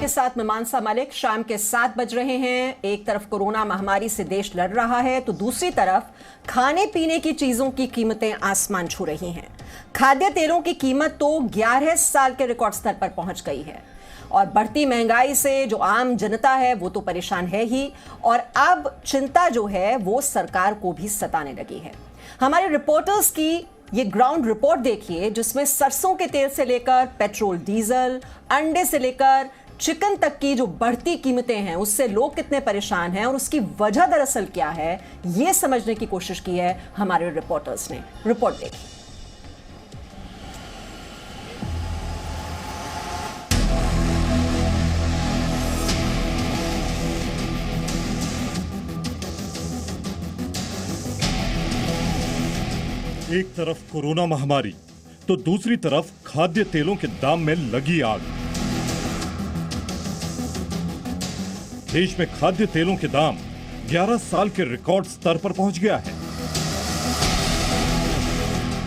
आपके साथ मीमांसा मलिक। शाम के 7 बज रहे हैं। एक तरफ कोरोना महामारी से देश लड़ रहा है तो दूसरी तरफ खाने पीने की चीजों की कीमतें आसमान छू रही हैं। खाद्य तेलों की कीमत तो 11 साल के रिकॉर्ड स्तर पर पहुंच गई है और बढ़ती महंगाई से जो आम जनता है वो तो परेशान है ही, और अब चिंता जो है वो सरकार को भी सताने लगी है। हमारे रिपोर्टर्स की ये ग्राउंड रिपोर्ट देखिए, जिसमें सरसों के तेल से लेकर पेट्रोल डीजल, अंडे से लेकर चिकन तक की जो बढ़ती कीमतें हैं उससे लोग कितने परेशान हैं और उसकी वजह दरअसल क्या है, ये समझने की कोशिश की है हमारे रिपोर्टर्स ने। रिपोर्ट देखिए। एक तरफ कोरोना महामारी तो दूसरी तरफ खाद्य तेलों के दाम में लगी आग। देश में खाद्य तेलों के दाम 11 साल के रिकॉर्ड स्तर पर पहुंच गया है।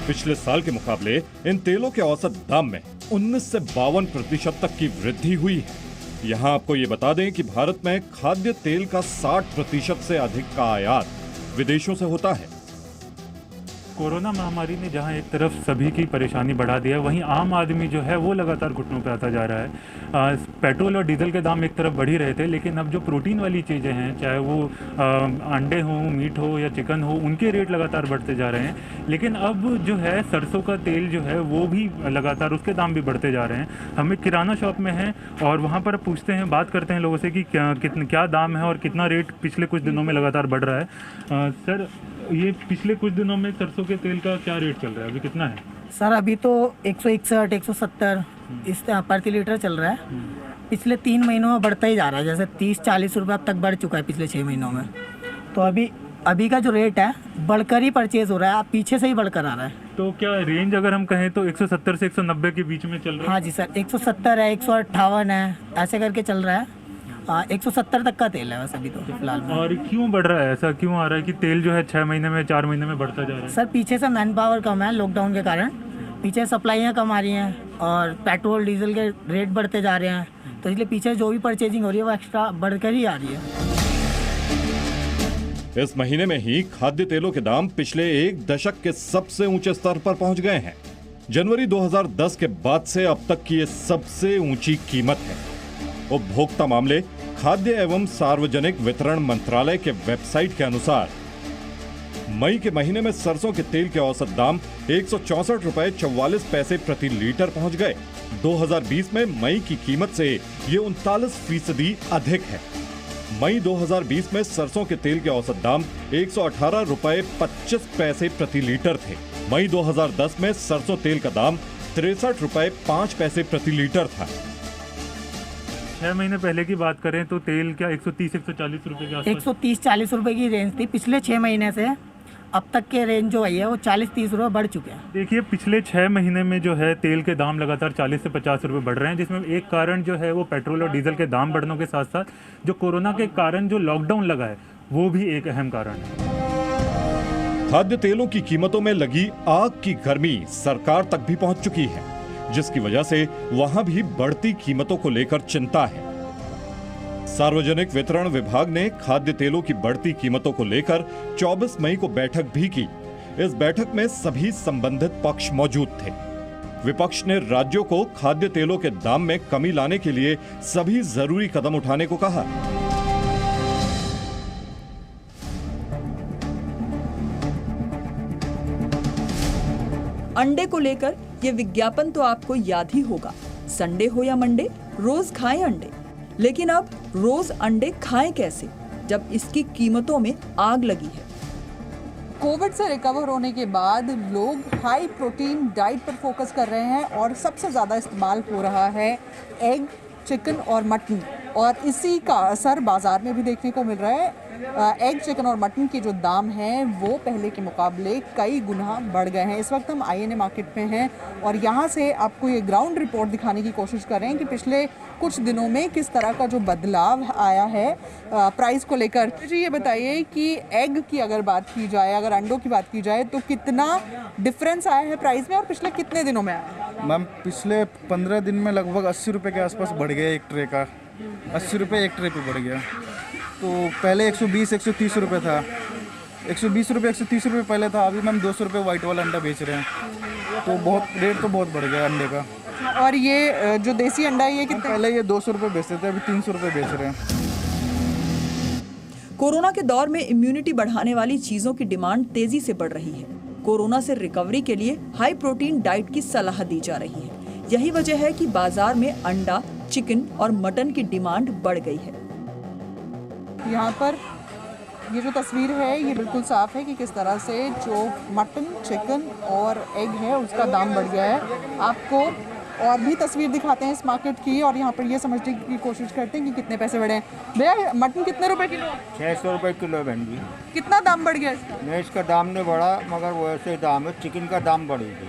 पिछले साल के मुकाबले इन तेलों के औसत दाम में 19 से 52% तक की वृद्धि हुई है। यहां आपको ये बता दें कि भारत में खाद्य तेल का 60% से अधिक का आयात विदेशों से होता है। कोरोना महामारी ने जहां एक तरफ सभी की परेशानी बढ़ा दिया, वहीं आम आदमी जो है वो लगातार घुटनों पे आता जा रहा है। पेट्रोल और डीजल के दाम एक तरफ बढ़ ही रहे थे, लेकिन अब जो प्रोटीन वाली चीज़ें हैं, चाहे वो अंडे हो, मीट हो या चिकन हो, उनके रेट लगातार बढ़ते जा रहे हैं। लेकिन अब जो है सरसों का तेल जो है वो भी लगातार उसके दाम भी बढ़ते जा रहे हैं। हम एक किराना शॉप में हैं और वहाँ पर पूछते हैं, बात करते हैं लोगों से कि क्या दाम है और कितना रेट पिछले कुछ दिनों में लगातार बढ़ रहा है। सर, ये पिछले कुछ दिनों में सरसों के तेल का क्या रेट चल रहा है, अभी कितना है? सर अभी तो 161, 170 इस प्रति लीटर चल रहा है। पिछले 3 महीनों में बढ़ता ही जा रहा है, जैसे 30-40 रुपये अब तक बढ़ चुका है पिछले 6 महीनों में। तो अभी का जो रेट है बढ़कर ही परचेज हो रहा है, पीछे से ही बढ़कर आ रहा है। तो क्या रेंज अगर हम कहें तो 170 से 190 के बीच में चल रहा है? हाँ जी सर, 170 है, 158 है, ऐसे करके चल रहा है। 170 तक का तेल है वैसे अभी तो फिलहाल में। और क्यों बढ़ रहा है, ऐसा क्यों आ रहा है कि तेल जो है 6 महीने में 4 महीने में बढ़ता जा रहा है? सर पीछे से मैन पावर कम है लॉकडाउन के कारण, पीछे सप्लाइयाँ कम आ रही हैं और पेट्रोल डीजल के रेट बढ़ते जा रहे हैं, तो इसलिए पीछे जो भी परचेजिंग हो रही है वो एक्स्ट्रा बढ़कर ही आ रही है। इस महीने में ही खाद्य तेलों के दाम पिछले 1 दशक के सबसे ऊंचे स्तर पर पहुंच गए हैं। जनवरी 2010 के बाद से अब तक की ये सबसे ऊंची कीमत है। उपभोक्ता मामले, खाद्य एवं सार्वजनिक वितरण मंत्रालय के वेबसाइट के अनुसार मई के महीने में सरसों के तेल के औसत दाम 164 रुपए 44 पैसे प्रति लीटर पहुंच गए। 2020 में मई की कीमत से ये 39% अधिक है। मई 2020 में सरसों के तेल के औसत दाम 118 रुपए 25 पैसे प्रति लीटर थे। मई 2010 में सरसों तेल का दाम 63 रुपए 5 पैसे प्रति लीटर था। 6 महीने पहले की बात करें तो तेल क्या 130-140 रुपए के आसपास? 130-40 रुपए की रेंज थी। पिछले 6 महीने से अब तक के रेंज जो है वो 40-30 रुपए बढ़ चुके हैं। देखिए, पिछले 6 महीने में जो है तेल के दाम लगातार 40 से 50 रुपए बढ़ रहे हैं, जिसमें एक कारण जो है वो पेट्रोल और डीजल के दाम बढ़ने के साथ साथ जो कोरोना के कारण जो लॉकडाउन लगा है वो भी एक अहम कारण है। खाद्य तेलों की कीमतों में लगी आग की गर्मी सरकार तक भी पहुंच चुकी है, जिसकी वजह से वहां भी बढ़ती कीमतों को लेकर चिंता है। सार्वजनिक वितरण विभाग ने खाद्य तेलों की बढ़ती कीमतों को लेकर 24 मई को बैठक भी की। इस बैठक में सभी संबंधित पक्ष मौजूद थे। विपक्ष ने राज्यों को खाद्य तेलों के दाम में कमी लाने के लिए सभी जरूरी कदम उठाने को कहा। अंडे को लेकर ये विज्ञापन तो आपको याद ही होगा, संडे हो या मंडे रोज खाएं अंडे। लेकिन अब रोज अंडे खाएं कैसे, जब इसकी कीमतों में आग लगी है। कोविड से रिकवर होने के बाद लोग हाई प्रोटीन डाइट पर फोकस कर रहे हैं और सबसे ज़्यादा इस्तेमाल हो रहा है एग, चिकन और मटन, और इसी का असर बाज़ार में भी देखने को मिल रहा है। एग, चिकन और मटन के जो दाम हैं वो पहले के मुकाबले कई गुना बढ़ गए हैं। इस वक्त हम INA मार्केट में हैं और यहाँ से आपको ये ग्राउंड रिपोर्ट दिखाने की कोशिश कर रहे हैं कि पिछले कुछ दिनों में किस तरह का जो बदलाव आया है प्राइस को लेकर। जी ये बताइए कि एग की अगर बात की जाए, अगर अंडों की बात की जाए, तो कितना डिफरेंस आया है प्राइस में और पिछले कितने दिनों में आया है? मैम पिछले 15 दिन में लगभग 80 रुपये के आसपास बढ़ गया एक ट्रे का 80 रुपये एक ट्रे पे बढ़ गया। तो पहले 120 130 रुपये था, 120 रुपये 130 रुपये पहले था, अभी मैम 200 रुपये वाइट वाला अंडा बेच रहे हैं। तो बहुत रेट तो बहुत बढ़ गया अंडे का। और ये जो देसी अंडा है ये कितने? पहले ये 200 रुपये बेचते थे, अभी 300 रुपये बेच रहे हैं। कोरोना के दौर में इम्यूनिटी बढ़ाने वाली चीजों की डिमांड तेजी से बढ़ रही है। कोरोना से रिकवरी के लिए हाई प्रोटीन डाइट की सलाह दी जा रही है। यही वजह है कि बाजार में अंडा, चिकन और मटन की डिमांड बढ़ गई है। यहाँ पर ये जो तस्वीर है ये बिल्कुल साफ है कि किस तरह से जो मटन, चिकन और एग है उसका दाम बढ़ गया है। आपको और भी तस्वीर दिखाते हैं इस मार्केट की और यहाँ पर ये समझने की कोशिश करते हैं कि कितने पैसे बढ़े हैं। भैया मटन कितने रुपए किलो? 600 रुपये किलो है बहन जी। कितना दाम बढ़ गया इसका? नहीं, इसका दाम नहीं बढ़ा, मगर वैसे दाम है। चिकन का दाम बढ़ी है।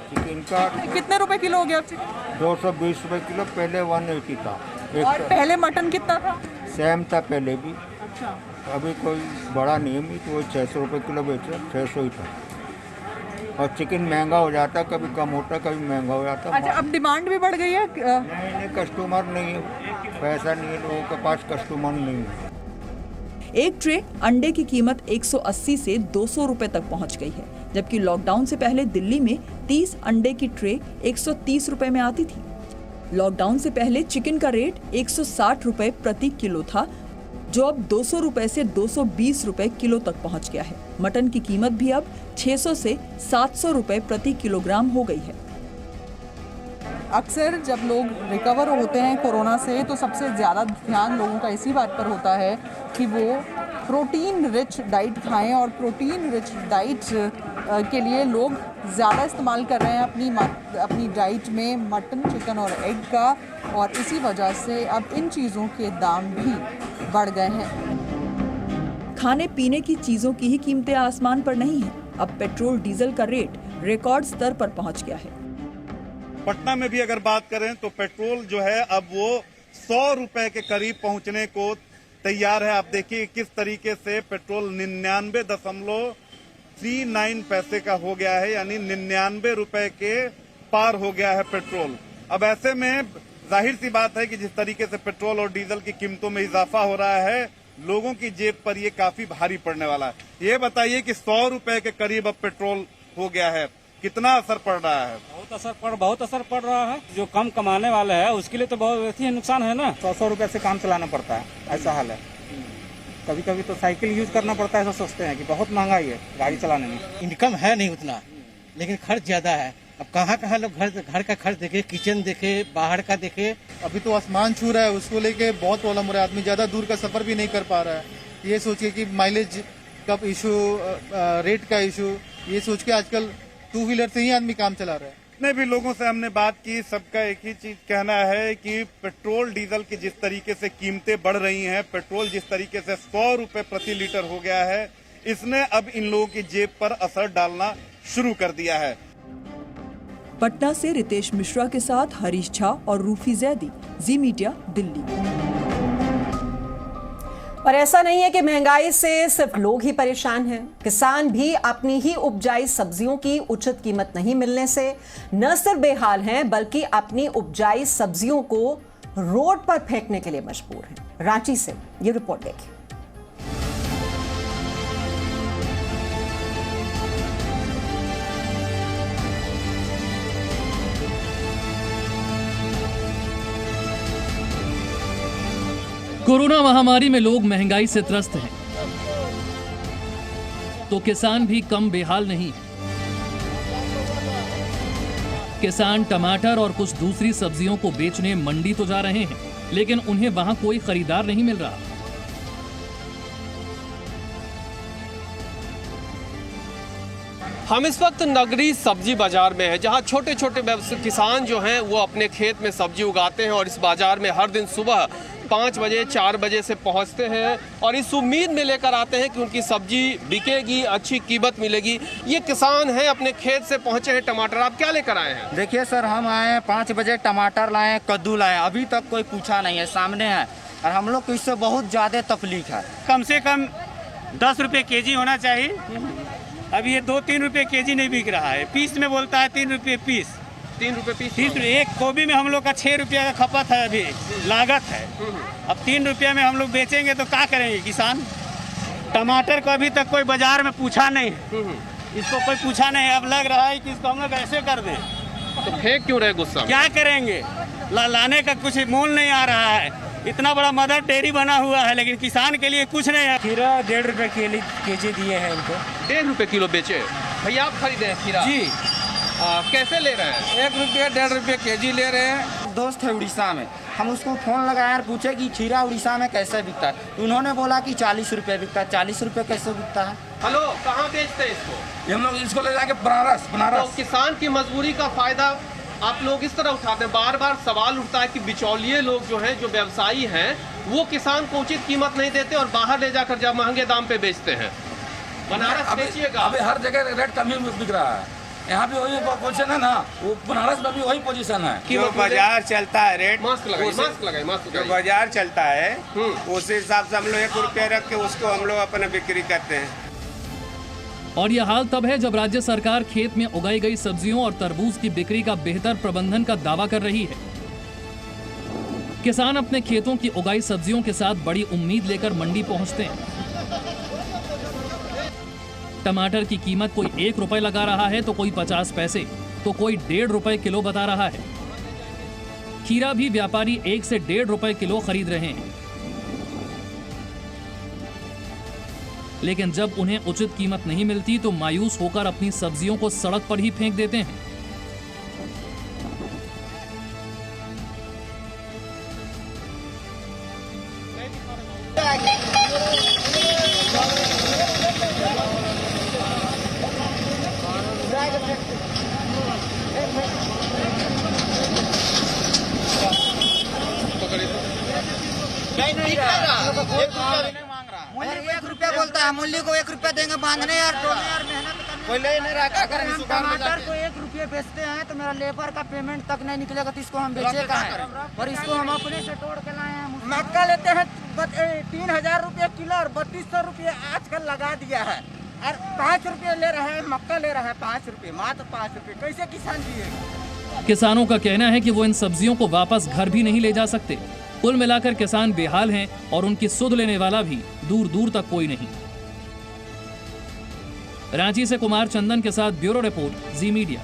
चिकन का कितने रुपए किलो हो गया अब चिकन? 220 रुपये किलो, पहले 180 था। और पहले मटन कितना था? सेम था पहले भी। अच्छा, अभी कोई बड़ा नहीं है, तो वही 600 रुपये किलो बेच रहे, 600 ही था। और चिकन महंगा हो जाता, कभी कम होता, कभी महंगा हो जाता। अच्छा अब डिमांड भी बढ़ गई है। नहीं, कस्टमर नहीं है, पैसा नहीं है लोगों के पास, कस्टमर नहीं है। एक ट्रे अंडे की कीमत 180 से 200 रुपए तक पहुंच गई है, जबकि लॉकडाउन से पहले दिल्ली में 30 अंडे की ट्रे 130 रुपए में आती थी। लॉकडाउन से पहले चिकन का रेट 160 रुपए प्रति किलो था, जो अब 200 रुपए से 220 रुपए किलो तक पहुंच गया है। मटन की कीमत भी अब 600 से 700 रुपए प्रति किलोग्राम हो गई है। अक्सर जब लोग रिकवर होते हैं कोरोना से तो सबसे ज़्यादा ध्यान लोगों का इसी बात पर होता है कि वो प्रोटीन रिच डाइट खाएं, और प्रोटीन रिच डाइट के लिए लोग ज़्यादा इस्तेमाल कर रहे हैं अपनी डाइट में मटन, चिकन और एग का, और इसी वजह से अब इन चीज़ों के दाम भी बढ़ गए हैं। खाने पीने की चीजों की ही कीमतें आसमान पर नहीं है। अब पेट्रोल डीजल का रेट रिकॉर्ड स्तर पर पहुंच गया है। पटना में भी अगर बात करें तो पेट्रोल जो है अब वो 100 रुपए के करीब पहुंचने को तैयार है। आप देखिए किस तरीके से पेट्रोल 99.39 पैसे का हो गया है, यानी 99 रुपए के पार हो गया है पेट्रोल। अब ऐसे में जाहिर सी बात है कि जिस तरीके से पेट्रोल और डीजल की कीमतों में इजाफा हो रहा है, लोगों की जेब पर ये काफी भारी पड़ने वाला है। ये बताइए कि 100 रुपए के करीब अब पेट्रोल हो गया है, कितना असर पड़ रहा है? बहुत असर पड़ रहा है। जो कम कमाने वाले है उसके लिए तो बहुत ही नुकसान है ना। 100 रुपए से काम चलाना पड़ता है, ऐसा हाल है। कभी कभी तो साइकिल यूज करना पड़ता है, ऐसा सोचते हैं कि बहुत महंगाई है गाड़ी चलाने में। इनकम है नहीं उतना, लेकिन खर्च ज्यादा है। अब कहाँ लोग घर का खर्च देखे, किचन देखे, बाहर का देखे। अभी तो आसमान छू रहा है, उसको लेके बहुत प्रॉब्लम हो रहा है। आदमी ज़्यादा दूर का सफ़र भी नहीं कर पा रहा है। ये सोचिए कि माइलेज का इशू, रेट का इशू, ये सोच के आजकल 2 व्हीलर से ही आदमी काम चला रहा है। जितने भी लोगों से हमने बात की, सबका एक ही चीज कहना है कि पेट्रोल डीजल की जिस तरीके से कीमतें बढ़ रही हैं, पेट्रोल जिस तरीके से 100 रुपए प्रति लीटर हो गया है, इसने अब इन लोगों की जेब पर असर डालना शुरू कर दिया है। पटना से रितेश मिश्रा के साथ हरीश झा और रूफी जैदी, जी मीडिया, दिल्ली। और ऐसा नहीं है कि महंगाई से सिर्फ लोग ही परेशान हैं। किसान भी अपनी ही उपजाई सब्जियों की उचित कीमत नहीं मिलने से न सिर्फ बेहाल हैं, बल्कि अपनी उपजाई सब्जियों को रोड पर फेंकने के लिए मजबूर हैं। रांची से ये रिपोर्ट देखिए। कोरोना महामारी में लोग महंगाई से त्रस्त हैं, तो किसान भी कम बेहाल नहीं है। किसान टमाटर और कुछ दूसरी सब्जियों को बेचने मंडी तो जा रहे हैं, लेकिन उन्हें वहां कोई खरीदार नहीं मिल रहा। हम इस वक्त नगरी सब्जी बाजार में हैं, जहां छोटे छोटे किसान जो हैं वो अपने खेत में सब्जी उगाते हैं और इस बाजार में हर दिन सुबह 5 बजे 4 बजे से पहुंचते हैं और इस उम्मीद में लेकर आते हैं कि उनकी सब्जी बिकेगी, अच्छी कीमत मिलेगी। ये किसान हैं, अपने खेत से पहुंचे हैं। टमाटर आप क्या लेकर आए हैं? देखिए सर, हम आए हैं 5 बजे, टमाटर लाए, कद्दू लाए, अभी तक कोई पूछा नहीं है, सामने है। और हम लोग को इससे बहुत ज़्यादा तकलीफ है। कम से कम 10 रुपये केजी होना चाहिए। अभी ये 2-3 रुपये केजी नहीं बिक रहा है। पीस में बोलता है 3 रुपये पीस, 3 रुपए पीस। 30 एक गोभी में हम लोग का 6 रुपया का खपत है अभी, लागत है। अब 3 रुपया में हम लोग बेचेंगे तो क्या करेंगे किसान? टमाटर को अभी तक कोई बाजार में पूछा नहीं, इसको कोई पूछा नहीं। अब लग रहा है कि इसको हम लोग ऐसे कर दें, तो फेंक क्यों रहे गुस्सा? क्या करेंगे? लाने का कुछ मोल नहीं आ रहा है। इतना बड़ा मदर डेयरी बना हुआ है, लेकिन किसान के लिए कुछ नहीं है। खीरा 1.5 रुपए केजी दिए हैं इनको। 1.5 रुपए किलो बेचे भैया? आप खरीदे हैं खीरा? जी। कैसे ले रहे हैं? 1 रुपया 1.5 रुपये केजी ले रहे हैं। दोस्त है उड़ीसा में, हम उसको फ़ोन लगाया और पूछे कि खीरा उड़ीसा में कैसे बिकता है, तो उन्होंने बोला कि 40 रुपये बिकता है। 40 रुपये कैसे बिकता है? हेलो, कहाँ बेचते हैं इसको? हम लोग इसको ले जाके बनारस। तो किसान की मजबूरी का फायदा आप लोग इस तरह उठाते हैं। बार बार सवाल उठता है कि बिचौलिए लोग जो हैं, जो व्यवसायी हैं, वो किसान को उचित कीमत नहीं देते और बाहर ले जाकर जब महंगे दाम पे बेचते हैं। बनारस बेचिएगा? अभी हर जगह रेट कम ही बिक रहा है, यहाँ भी वही पोजीशन है ना, वो बनारस में भी वही पोजीशन है। जो बाजार चलता है रेट, मास्क लगाइए। जो बाजार चलता है उस हिसाब से हम लोग 1 रुपया रख के उसको हम लोग अपने बिक्री करते हैं। और यह हाल तब है जब राज्य सरकार खेत में उगाई गई सब्जियों और तरबूज की बिक्री का बेहतर प्रबंधन का दावा कर रही है। किसान अपने खेतों की उगाई सब्जियों के साथ बड़ी उम्मीद लेकर मंडी पहुंचते हैं। टमाटर की कीमत कोई 1 रुपए लगा रहा है तो कोई 50 पैसे, तो कोई 1.5 रुपए किलो बता रहा है। खीरा भी व्यापारी 1 से 1.5 रुपए किलो खरीद रहे हैं, लेकिन जब उन्हें उचित कीमत नहीं मिलती तो मायूस होकर अपनी सब्जियों को सड़क पर ही फेंक देते हैं। एक रुपया बोलता है, मूल्य को 1 रुपया देंगे बांधने यार, टोलने यार, मेहनत करने। कोई ले नहीं रहा। अगर हम टमाटर को 1 रुपये बेचते हैं तो मेरा लेबर का पेमेंट तक नहीं निकलेगा, तो इसको हम बेचे का है और इसको हम अपने से तोड़ के लाए हैं। मक्का लेते हैं 3000 रुपये किलो और 3200 रुपये आजकल लगा दिया है, और 5 रुपये ले रहे हैं, मक्का ले रहा है 5 रुपये, मात्र 5 रुपये। कैसे किसान जिएगा? किसानों का कहना है कि वो इन सब्जियों को वापस घर भी नहीं ले जा सकते। कुल मिलाकर किसान बेहाल हैं और उनकी सुध लेने वाला भी दूर दूर तक कोई नहीं। रांची से कुमार चंदन के साथ ब्यूरो रिपोर्ट, जी मीडिया।